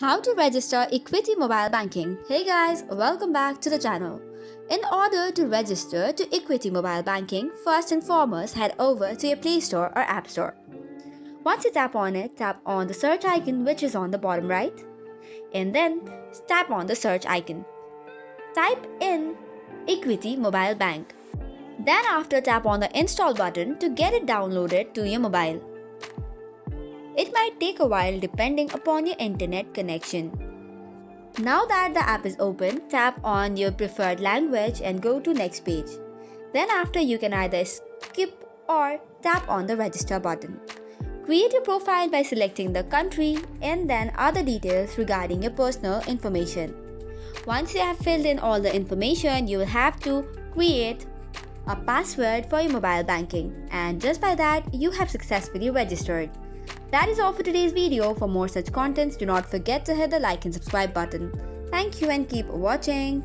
How to register Equity Mobile Banking. Hey guys, welcome back to the channel. In order to register to Equity Mobile Banking, first and foremost head over to your Play Store or App Store. Once you tap on it, tap on the search icon which is on the bottom right, and then tap on the search icon. Type in Equity Mobile Bank. Then after tap on the install button to get it downloaded to your mobile. It might take a while depending upon your internet connection. Now that the app is open, tap on your preferred language and go to next page. Then after you can either skip or tap on the register button. Create your profile by selecting the country and then other details regarding your personal information. Once you have filled in all the information, you will have to create a password for your mobile banking, and just by that you have successfully registered. That is all for today's video. For more such contents, do not forget to hit the like and subscribe button. Thank you and keep watching.